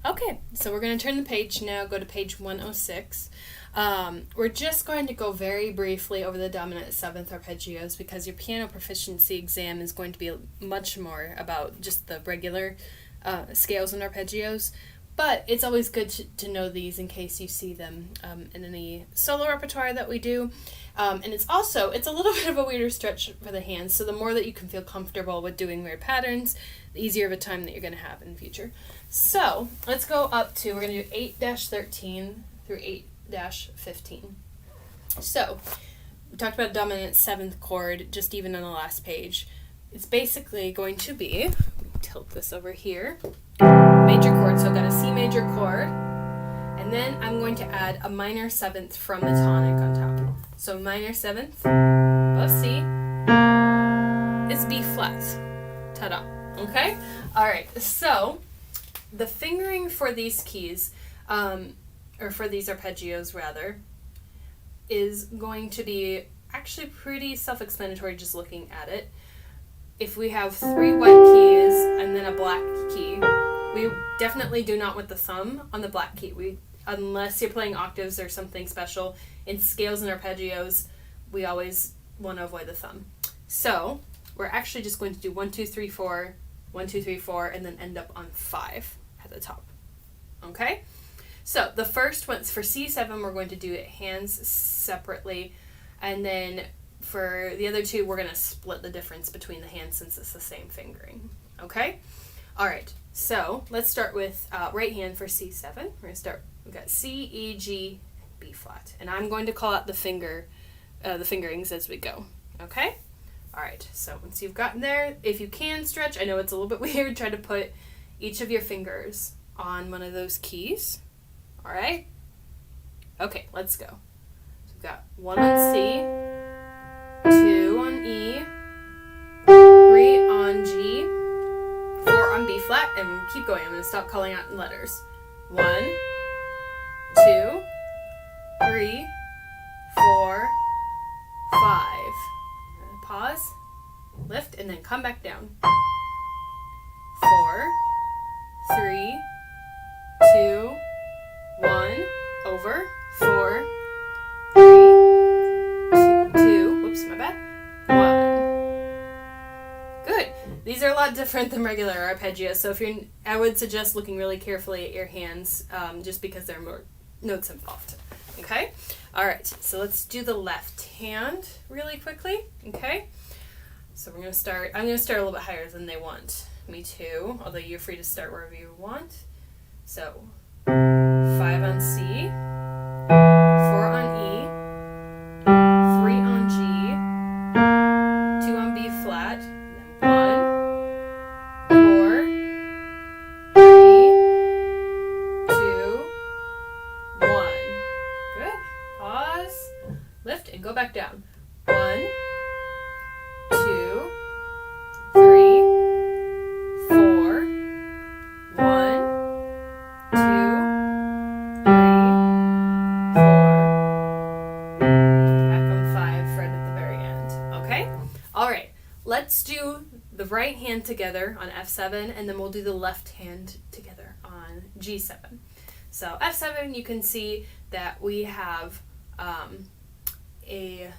Okay, so we're going to turn the page now, go to page 106. We're just going to go very briefly over the dominant seventh arpeggios because your piano proficiency exam is going to be much more about just the regular scales and arpeggios. But it's always good to know these in case you see them in any solo repertoire that we do. And it's a little bit of a weirder stretch for the hands, so the more that you can feel comfortable with doing weird patterns, the easier of a time that you're going to have in the future. So let's go up to, we're going to do 8-13 through 8-15. So we talked about dominant seventh chord just even on the last page. It's basically going to be, let me tilt this over here, major chord. So I've got a C major chord, and then I'm going to add a minor seventh from the tonic on top. So minor seventh above C is B flat. Ta-da. Okay? Alright, so the fingering for these keys, or for these arpeggios rather, is going to be actually pretty self-explanatory just looking at it. If we have 3 white keys and then a black key, we definitely do not want the thumb on the black key. Unless you're playing octaves or something special, in scales and arpeggios, we always want to avoid the thumb. So we're actually just going to do 1, 2, 3, 4, 1, 2, 3, 4, and then end up on 5 at the top. Okay? So the first one's for C7, we're going to do it hands separately, and then for the other two, we're going to split the difference between the hands since it's the same fingering. Okay? All right. So let's start with right hand for C7. We're going to start. We've got C, E, G, B flat, and I'm going to call out the fingerings as we go. Okay? All right. So once you've gotten there, if you can stretch, I know it's a little bit weird. Try to put each of your fingers on one of those keys. All right? Okay, let's go. So we've got 1 on C, 2 on E, 3 on G, 4 on B flat, and keep going. I'm going to stop calling out in letters. 1, 2, 3, 4, 5. Pause, lift, and then come back down. 4, 3, 2, 1, over, 4, 3, 2, whoops, my bad, 1. Good. These are a lot different than regular arpeggios, so I would suggest looking really carefully at your hands, just because there are more notes involved. Okay? Alright, so let's do the left hand really quickly. Okay? So I'm going to start a little bit higher than they want me to, although you're free to start wherever you want. So 5 on C, 4 on E, 3 on G, 2 on B flat, and then 1, 4, 3, 2, 1. Good. Pause, lift, and go back down. 1, 2, 3, 4, 1, 2, 3, 4. Back on 5 right at the very end. Okay? Alright, let's do the right hand together on F7, and then we'll do the left hand together on G7. So F7, you can see that we have a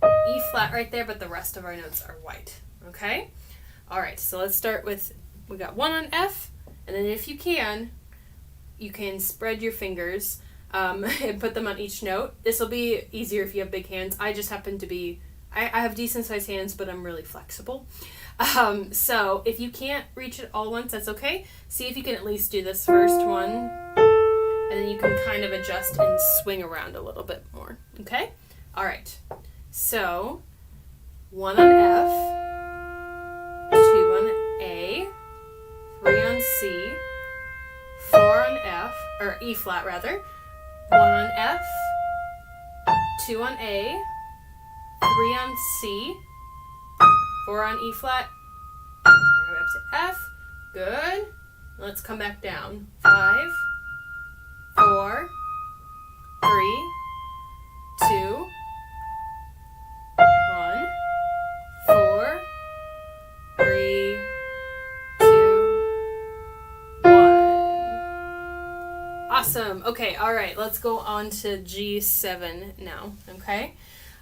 E flat right there, but the rest of our notes are white. Okay? Alright, so let's start with, we got 1 on F, and then if you can spread your fingers and put them on each note. This will be easier if you have big hands. I just happen to be, I have decent sized hands, but I'm really flexible. So if you can't reach it all once, that's okay. See if you can at least do this first one, and then you can kind of adjust and swing around a little bit more. Okay? Alright. So 1 on F, 2 on A, 3 on C, 4 on F, or E flat rather, 1 on F, 2 on A, 3 on C, 4 on E flat, we're up to F, good, let's come back down, 5, 4, 3, 2, 1, 4, 3, 2, 1. Awesome. Okay, all right, let's go on to G7 now, okay?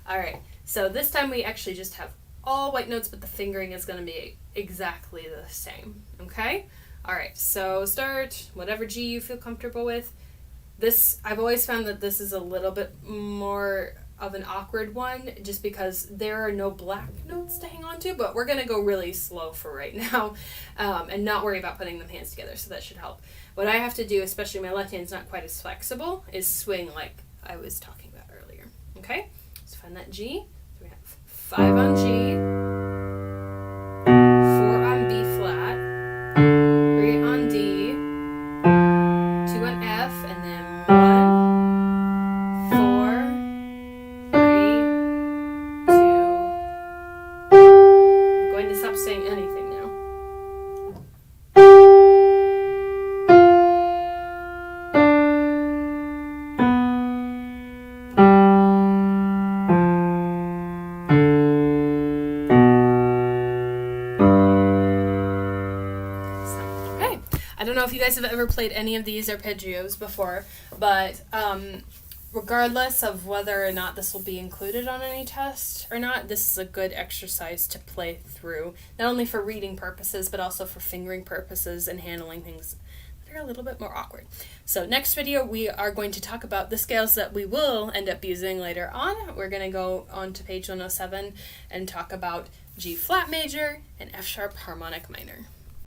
All right, so this time we actually just have all white notes, but the fingering is going to be exactly the same, okay? All right, so start whatever G you feel comfortable with. This, I've always found that this is a little bit more of an awkward one just because there are no black notes to hang on to, but we're going to go really slow for right now and not worry about putting them hands together, so that should help. What I have to do, especially my left hand's not quite as flexible, is swing like I was talking about earlier. Okay? So find that G. So we have 5 on G, 4 on B flat, 3 on D, 2 on F, and then 1, 4, 3, 2. I'm going to stop saying anything now. I don't know if you guys have ever played any of these arpeggios before, but regardless of whether or not this will be included on any test or not, this is a good exercise to play through, not only for reading purposes, but also for fingering purposes and handling things that are a little bit more awkward. So next video, we are going to talk about the scales that we will end up using later on. We're going to go on to page 107 and talk about G flat major and F sharp harmonic minor.